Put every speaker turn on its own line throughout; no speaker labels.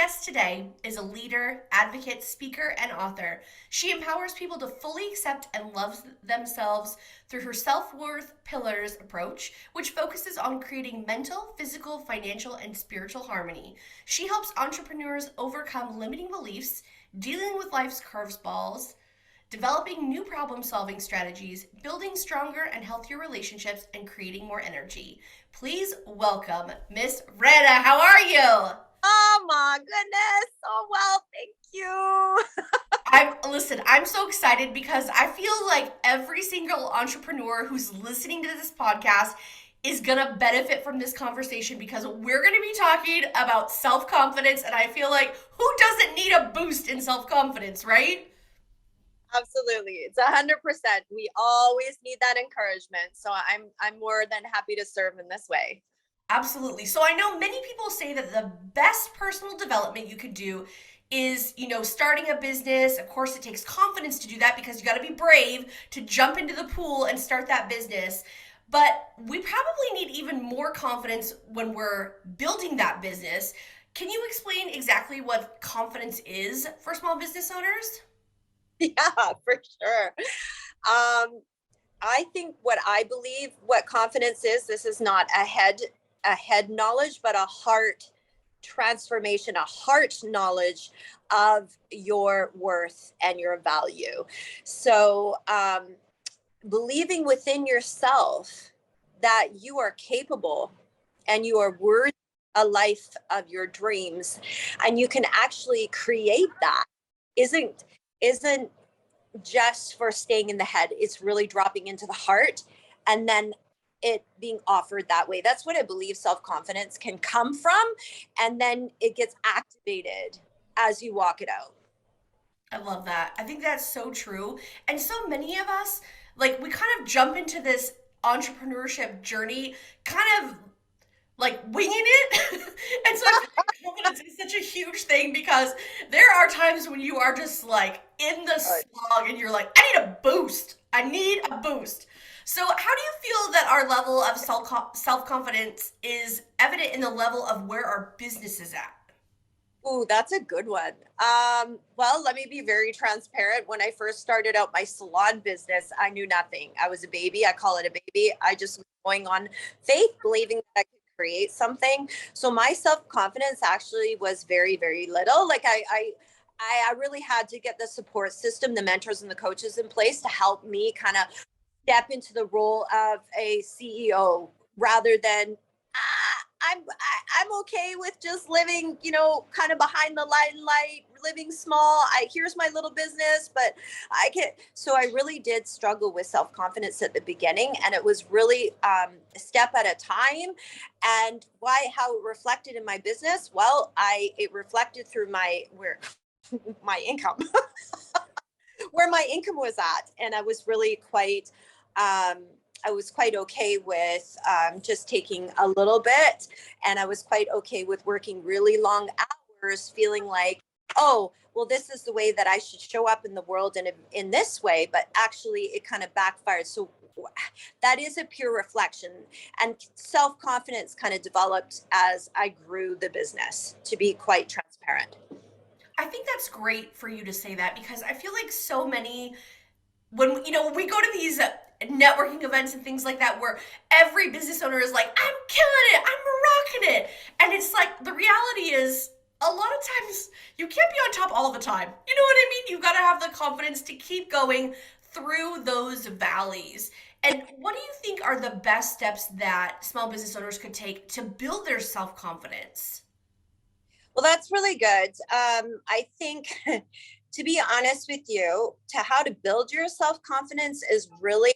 guest today is a leader, advocate, speaker, and author. She empowers people to fully accept and love themselves through her self worth pillars approach, which focuses on creating mental, physical, financial, and spiritual harmony. She helps entrepreneurs overcome limiting beliefs, dealing with life's curveballs, developing new problem solving strategies, building stronger and healthier relationships, and creating more energy. Please welcome Miss Rena. How are you?
Oh my goodness. Oh well, thank you.
I'm so excited because I feel like every single entrepreneur who's listening to this podcast is gonna benefit from this conversation because we're gonna be talking about self-confidence, and I feel like who doesn't need a boost in self-confidence, right?
Absolutely. It's 100%. We always need that encouragement. So I'm more than happy to serve in this way.
Absolutely. So I know many people say that the best personal development you could do is, starting a business. Of course, it takes confidence to do that because you got to be brave to jump into the pool and start that business. But we probably need even more confidence when we're building that business. Can you explain exactly what confidence is for small business owners?
Yeah, for sure. I think what I believe what confidence is, this is not a head knowledge, but a heart transformation, a heart knowledge of your worth and your value. So believing within yourself that you are capable and you are worthy a life of your dreams and you can actually create that isn't just for staying in the head. It's really dropping into the heart and then it being offered that way. That's what I believe self-confidence can come from. And then it gets activated as you walk it out.
I love that. I think that's so true. And so many of us, like, we kind of jump into this entrepreneurship journey kind of like winging it. And so I feel like confidence is such a huge thing because there are times when you are just like in the slog and you're like, I need a boost. I need a boost. So, how do you feel that our level of self confidence is evident in the level of where our business is at?
Oh, that's a good one. Well, let me be very transparent. When I first started out my salon business, I knew nothing. I was a baby. I call it a baby. I just was going on faith, believing that I could create something. So my self confidence actually was very, very little. Like I really had to get the support system, the mentors and the coaches in place to help me kind of step into the role of a CEO rather than I'm okay with just living, kind of behind the limelight, living small. Here's my little business, but I can. So I really did struggle with self confidence at the beginning, and it was really a step at a time. And how it reflected in my business? Well, it reflected through my income, where my income was at, and I was really quite. I was quite okay with just taking a little bit, and I was quite okay with working really long hours, feeling like, oh, well, this is the way that I should show up in the world and in this way. But actually, it kind of backfired. So that is a pure reflection, and self confidence kind of developed as I grew the business. To be quite transparent.
I think that's great for you to say that because I feel like so many when we go to these networking events and things like that where every business owner is like, I'm killing it, I'm rocking it, and it's like the reality is a lot of times you can't be on top all the time. You know what I mean? You've got to have the confidence to keep going through those valleys. And what do you think are the best steps that small business owners could take to build their self-confidence?
Well, that's really good. I think, to be honest with you, to how to build your self confidence is really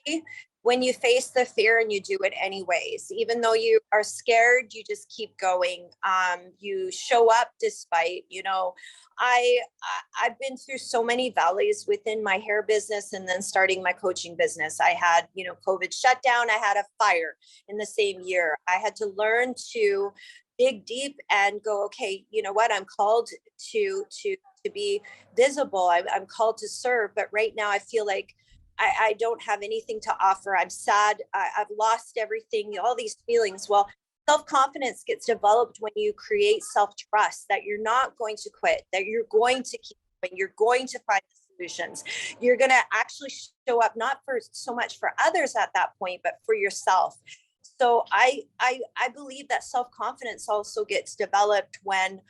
when you face the fear and you do it anyways. Even though you are scared, you just keep going. You show up despite. I've been through so many valleys within my hair business and then starting my coaching business. I had COVID shutdown. I had a fire in the same year. I had to learn to dig deep and go, okay, you know what, I'm called to be visible. I'm called to serve, but right now I feel like I don't have anything to offer. I'm sad. I've lost everything, all these feelings. Well, Self-confidence gets developed when you create self-trust that you're not going to quit, that you're going to keep going, you're going to find the solutions. You're going to actually show up not for so much for others at that point, but for yourself. So I believe that self-confidence also gets developed when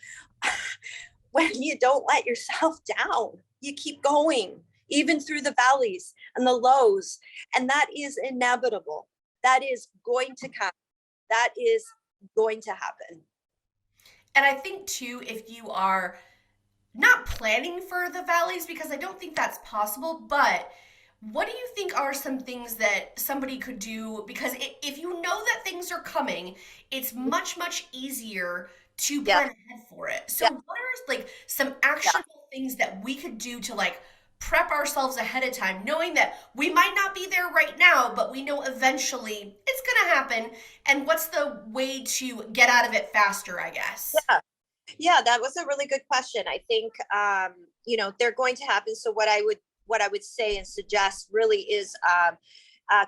when you don't let yourself down. You keep going, even through the valleys and the lows. And that is inevitable. That is going to come. That is going to happen.
And I think too, if you are not planning for the valleys, because I don't think that's possible, but what do you think are some things that somebody could do? Because if you know that things are coming, it's much, much easier to
Yeah.
plan ahead for it. So,
Yeah.
what are like some
Yeah.
actionable things that we could do to like prep ourselves ahead of time, knowing that we might not be there right now, but we know eventually it's going to happen? And what's the way to get out of it faster, I guess?
Yeah. Yeah, that was a really good question. I think they're going to happen. So what I would say and suggest really is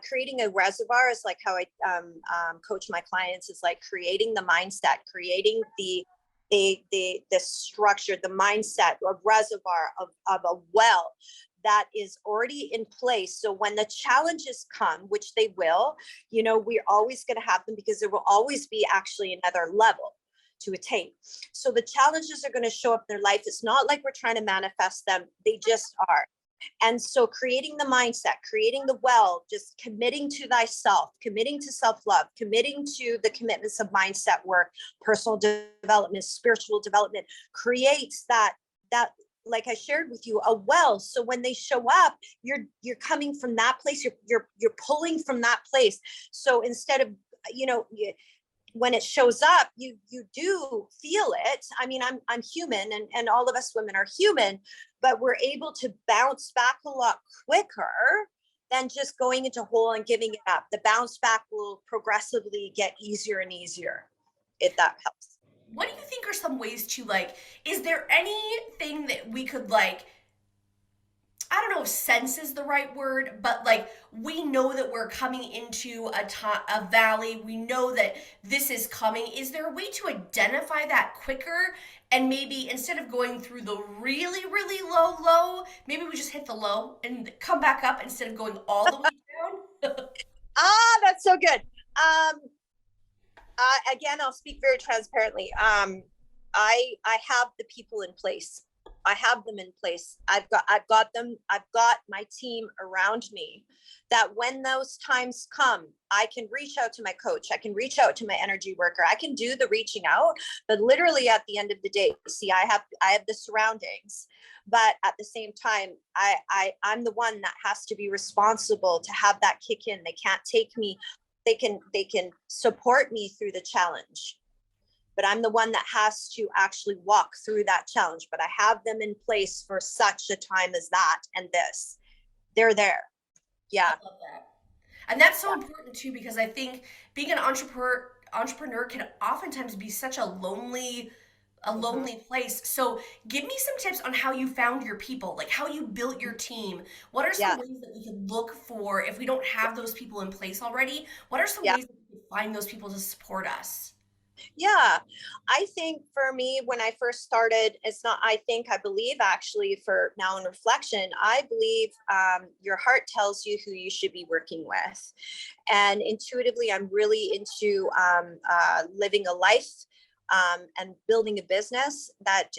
creating a reservoir is like how I coach my clients, is like creating the mindset, creating the structure, the mindset, a reservoir of a well that is already in place. So when the challenges come, which they will, we're always going to have them, because there will always be actually another level to attain. So the challenges are going to show up in their life. It's not like we're trying to manifest them. They just are. And so creating the mindset, creating the well, just committing to thyself, committing to self-love, committing to the commitments of mindset work, personal development, spiritual development, creates that like I shared with you, a well. So when they show up, you're coming from that place, you're pulling from that place. So instead of, when it shows up, you do feel it. I mean, I'm human, and all of us women are human, but we're able to bounce back a lot quicker than just going into a hole and giving it up. The bounce back will progressively get easier and easier, if that helps.
What do you think are some ways to like, is there anything that we could like, I don't know if sense is the right word, but like we know that we're coming into a valley. We know that this is coming. Is there a way to identify that quicker? And maybe instead of going through the really, really low, maybe we just hit the low and come back up instead of going all the way down?
That's so good. Again, I'll speak very transparently. I have the people in place. I have them in place. I've got them. I've got my team around me, that when those times come, I can reach out to my coach. I can reach out to my energy worker. I can do the reaching out, but literally at the end of the day, see, I have the surroundings, but at the same time, I'm the one that has to be responsible to have that kick in. They can't take me. They can support me through the challenge, but I'm the one that has to actually walk through that challenge. But I have them in place for such a time as that and this. They're there.
I
Yeah.
love that. And that's so important too, because I think being an entrepreneur can oftentimes be such a
Mhm.
lonely place. So give me some tips on how you found your people, like how you built your team. What are some
Yeah.
ways that we could look for if we don't have those people in place already? What are some
Yeah.
ways that we could find those people to support us?
Yeah. I think for me, when I first started, I believe actually, for now in reflection, I believe your heart tells you who you should be working with. And intuitively, I'm really into living a life and building a business that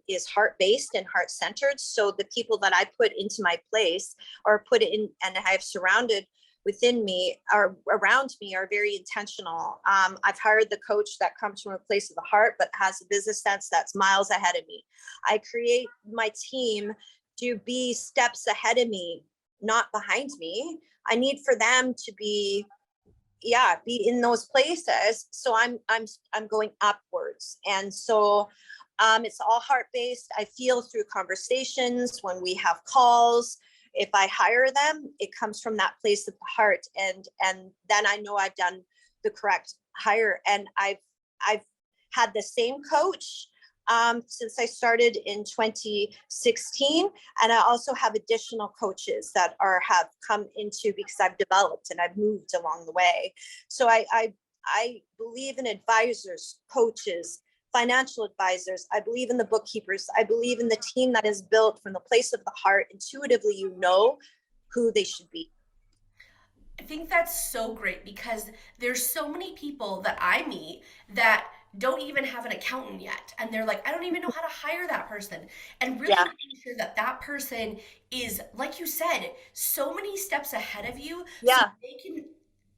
is heart based and heart centered. So the people that I put into my place, or put in and I have surrounded within me, are around me, are very intentional. I've hired the coach that comes from a place of the heart, but has a business sense that's miles ahead of me. I create my team to be steps ahead of me, not behind me. I need for them to be in those places. So I'm going upwards. And so it's all heart based. I feel through conversations when we have calls. If I hire them, it comes from that place of the heart, and then I know I've done the correct hire. And I've had the same coach since I started in 2016, and I also have additional coaches that have come into, because I've developed and I've moved along the way. So I believe in advisors, coaches, financial advisors. I believe in the bookkeepers. I believe in the team that is built from the place of the heart. Intuitively, you know who they should be.
I think that's so great because there's so many people that I meet that don't even have an accountant yet. And they're like, I don't even know how to hire that person. And really
Yeah,
making sure that that person is, like you said, so many steps ahead of you so
yeah,
they can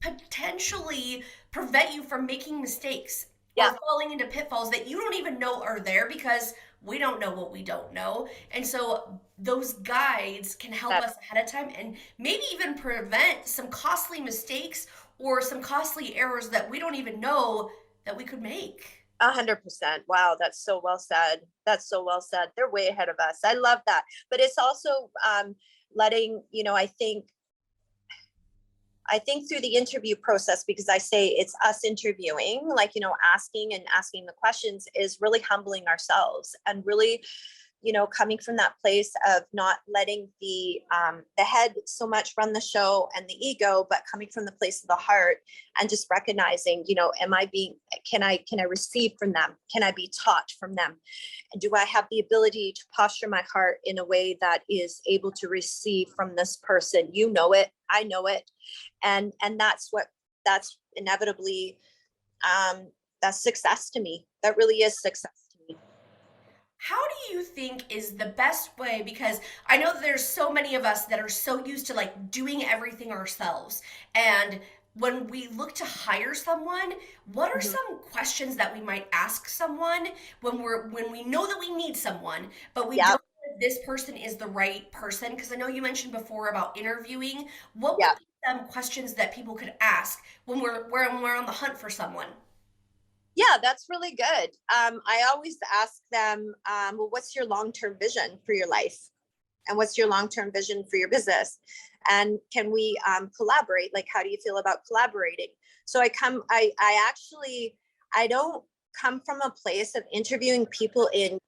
potentially prevent you from making mistakes
yeah.
or falling into pitfalls that you don't even know are there because we don't know what we don't know. And so those guides can help
That
us ahead of time and maybe even prevent some costly mistakes or some costly errors that we don't even know that we could make.
100%. Wow, that's so well said. That's so well said. They're way ahead of us. I love that. But it's also letting, I think through the interview process, because I say it's us interviewing, like, asking the questions is really humbling ourselves and really, coming from that place of not letting the head so much run the show and the ego, but coming from the place of the heart and just recognizing, can I receive from them? Can I be taught from them? And do I have the ability to posture my heart in a way that is able to receive from this person? You know it, I know it. And that's inevitably, that's success to me. That really is success to me.
How do you think is the best way? Because I know that there's so many of us that are so used to like doing everything ourselves. And when we look to hire someone, what are
Mhm.
some questions that we might ask someone when we know that we need someone, but we
Yeah,
don't know if this person is the right person? Because I know you mentioned before about interviewing. What would
yeah.
be some questions that people could ask when we're on the hunt for someone?
Yeah, that's really good. I always ask them, well, what's your long-term vision for your life? And what's your long-term vision for your business? And can we collaborate? Like, how do you feel about collaborating? So I actually, I don't come from a place of interviewing people in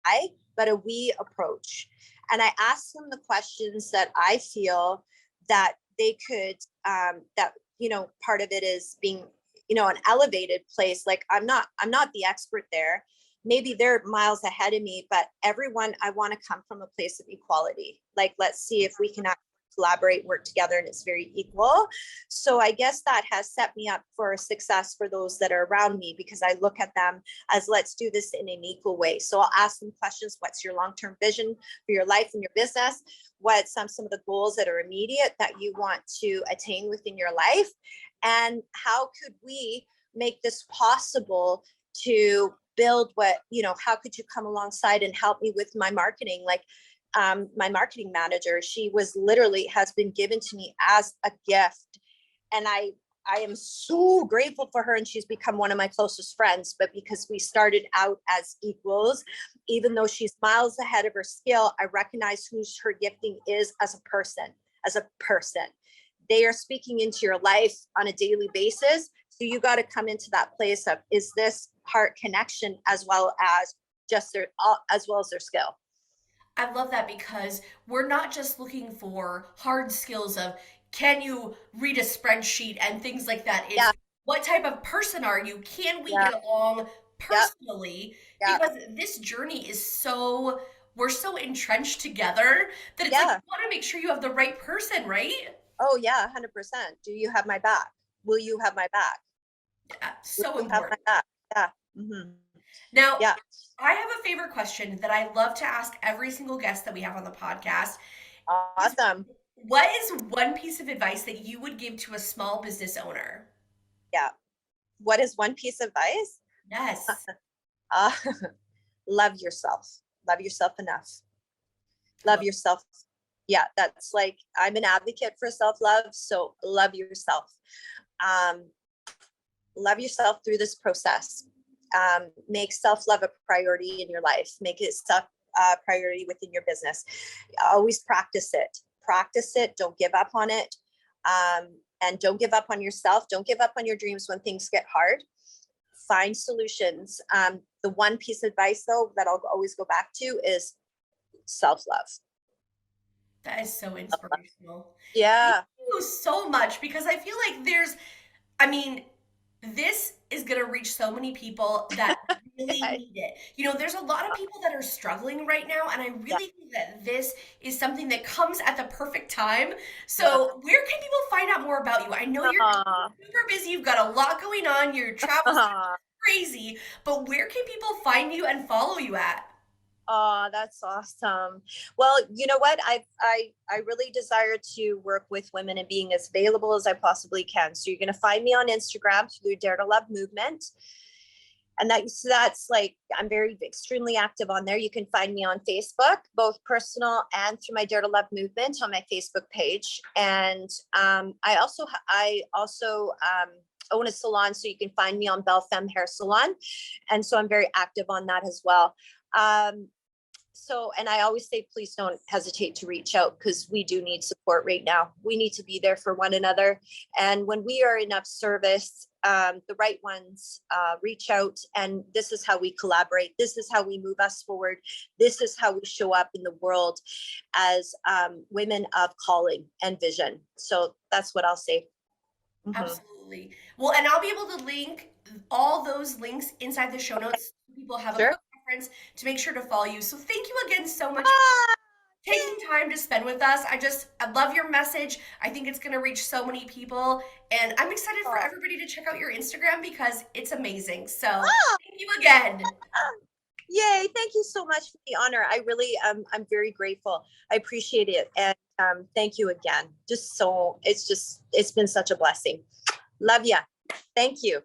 I, but a we approach. And I ask them the questions that I feel that they could, part of it is being, an elevated place. Like I'm not the expert there. Maybe they're miles ahead of me, but everyone, I want to come from a place of equality. Like, let's see if we can collaborate, work together, and it's very equal. So I guess that has set me up for success for those that are around me, because I look at them as, let's do this in an equal way. So I'll ask them questions. What's your long-term vision for your life and your business? What's some of the goals that are immediate that you want to attain within your life? And how could we make this possible to build how could you come alongside and help me with my marketing? Like, my marketing manager, she has been given to me as a gift. And I am so grateful for her, and she's become one of my closest friends. But because we started out as equals, even though she's miles ahead of her skill, I recognize who her gifting is as a person. As a person, they are speaking into your life on a daily basis. So you got to come into that place of, is this heart connection as well as their skill?
I love that because we're not just looking for hard skills of can you read a spreadsheet and things like that.
Yeah,
It's what type of person are you? Can we
yeah,
get along
yeah,
personally?
yeah,
Because this journey is so, we're so entrenched together that it's like you
yeah.
want to make sure you have the right person, right?
Oh yeah, 100%. Do you have my back? Will you have my back? Will
So
you have my
important.
back? Yeah. Hmm.
Now,
Yeah.
I have a favorite question that I love to ask every single guest that we have on the podcast. Is
Awesome.
what is one piece of advice that you would give to a small business owner?
Yeah. What is one piece of advice?
Yes.
Uh, love yourself. Love yourself enough.
I
Love
love
yourself. Yeah, that's like, I'm an advocate for self-love. So love yourself. Um, love yourself through this process. Make self-love a priority in your life. Make it self priority within your business. Always practice it. Practice it. Don't give up on it. And don't give up on yourself. Don't give up on your dreams when things get hard. Find solutions. The one piece of advice, though, that I'll always go back to is self-love.
that is so inspirational. Thank
Yeah.
you so much because I feel like there's I mean, this is going to reach so many people that really
Okay.
need it. You know, there's a lot of people that are struggling right now, and I
Yeah.
really think that this is something that comes at the perfect time.
Yeah.
So, where can people find out more about you? I know you're
Uh,
super busy, you've got a lot going on, your travel schedule
uh,
is crazy, but where can people find you and follow you at?
Oh, that's awesome. Well, you know what? I really desire to work with women and being as available as I possibly can. So you're going to find me on Instagram through Dare to Love Movement. And that's like I'm very extremely active on there. You can find me on Facebook, both personal and through my Dare to Love movement on my Facebook page. And I also own a salon, so you can find me on Belle Femme Hair Salon, and so I'm very active on that as well. Um, and I always say, please don't hesitate to reach out, because we do need support right now. We need to be there for one another. And when we are enough service, the right ones reach out, and this is how we collaborate. This is how we move us forward. This is how we show up in the world as women of calling and vision. So that's what I'll say. Mhm.
Absolutely. Well, and I'll be able to link all those links inside the show notes so people have a
Sure.
quick reference to make sure to follow you. So thank you again so much for
Ah,
taking time to spend with us. I love your message. I think it's going to reach so many people, and I'm excited for
oh,
everybody to check out your Instagram because it's amazing. So,
ah,
thank you again.
Yay. Thank you so much for the honor. I really, I'm very grateful. I appreciate it. And thank you again. It's been such a blessing. Love ya. Thank you.